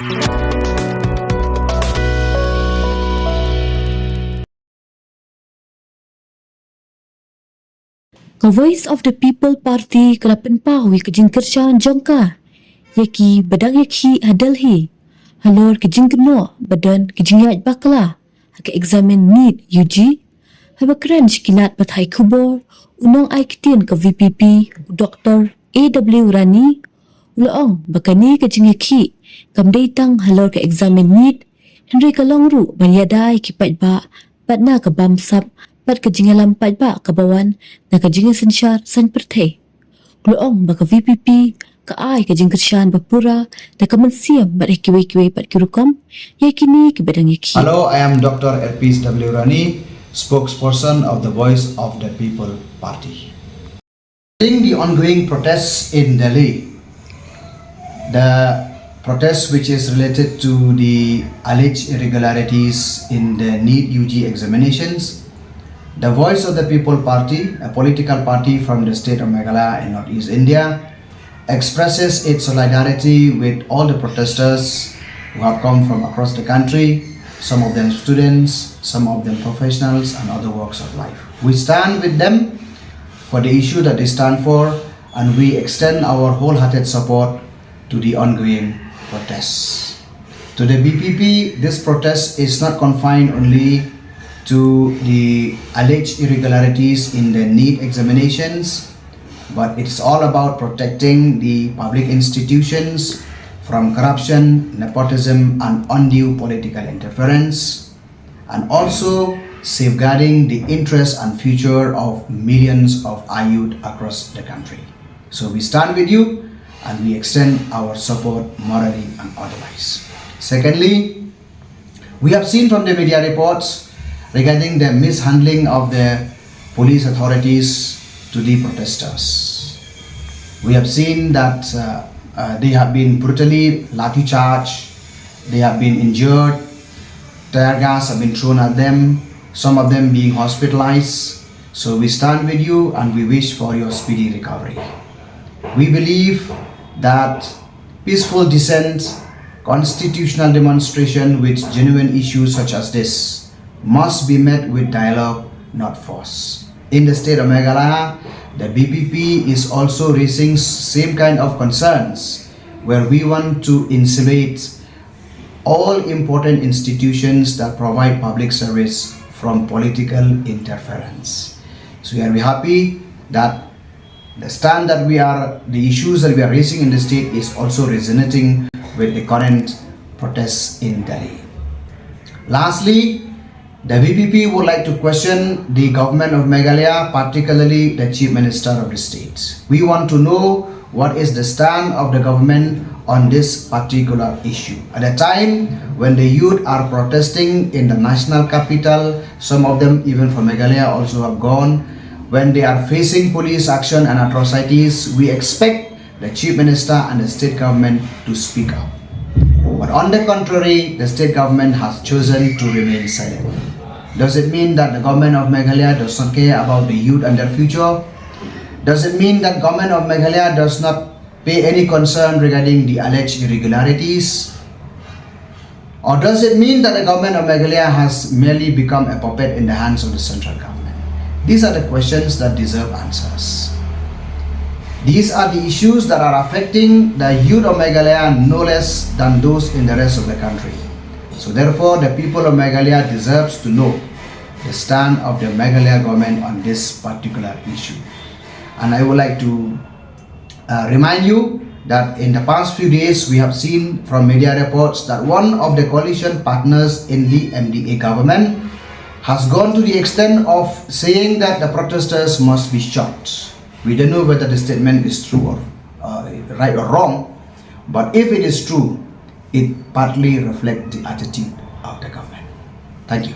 Ka Voice of the People Party kalapan pawi ka Kyrshan jongka. Yaki badang ïakhih hadalhi. Halor ka jingeh badan ka jingeh bakla. Haka examen need UG. Habakran kilat bathai kubor. Unong ay kitin ka VPP Dr. AW Rani. Ulaong bakani ka jingeh kamdaitang halor ka examen need. Henry kalongru banyadai kipat ba. Pat na ka bamsap. Pat ka jingeh lampat ba kabawan na ka jingeh sensyar san pertay. Ulaong baka VPP kaay ka Kyrshan bapura na kamansiam bat kiwi-kiwi pat kirukom yakini kibadang ïakhih. Hello, I am Dr. W. Rani, spokesperson of the Voice of the People Party. During the ongoing protests in Delhi, the protest which is related to the alleged irregularities in the NEET UG examinations, the Voice of the People Party, a political party from the state of Meghalaya in Northeast India, expresses its solidarity with all the protesters who have come from across the country, some of them students, some of them professionals and other walks of life. We stand with them for the issue that they stand for, and we extend our wholehearted support to the ongoing protests. To the VPP, this protest is not confined only to the alleged irregularities in the NEET examinations, but it's all about protecting the public institutions from corruption, nepotism, and undue political interference, and also safeguarding the interests and future of millions of our youth across the country. So we stand with you and we extend our support morally and otherwise. Secondly, we have seen from the media reports regarding the mishandling of the police authorities to the protesters. We have seen that they have been brutally lathi charged, they have been injured, tear gas have been thrown at them, some of them being hospitalized. So we stand with you and we wish for your speedy recovery. We believe that peaceful dissent, constitutional demonstration with genuine issues such as this must be met with dialogue, not force. In the state of Meghalaya, the VPP is also raising same kind of concerns where we want to insulate all important institutions that provide public service from political interference. So we are very happy that the issues that we are raising in the state is also resonating with the current protests in Delhi. Lastly, the VPP would like to question the government of Meghalaya, particularly the Chief Minister of the state. We want to know what is the stand of the government on this particular issue. At a time when the youth are protesting in the national capital, some of them even from Meghalaya also have gone, when they are facing police action and atrocities, we expect the Chief Minister and the state government to speak up. But on the contrary, the state government has chosen to remain silent. Does it mean that the government of Meghalaya does not care about the youth and their future? Does it mean that government of Meghalaya does not pay any concern regarding the alleged irregularities? Or does it mean that the government of Meghalaya has merely become a puppet in the hands of the central government? These are the questions that deserve answers. These are the issues that are affecting the youth of Meghalaya no less than those in the rest of the country. So therefore, the people of Meghalaya deserves to know the stand of the Meghalaya government on this particular issue. And I would like to remind you that in the past few days, we have seen from media reports that one of the coalition partners in the MDA government has gone to the extent of saying that the protesters must be shot. We don't know whether the statement is true or right or wrong, but if it is true, it partly reflects the attitude of the government. Thank you.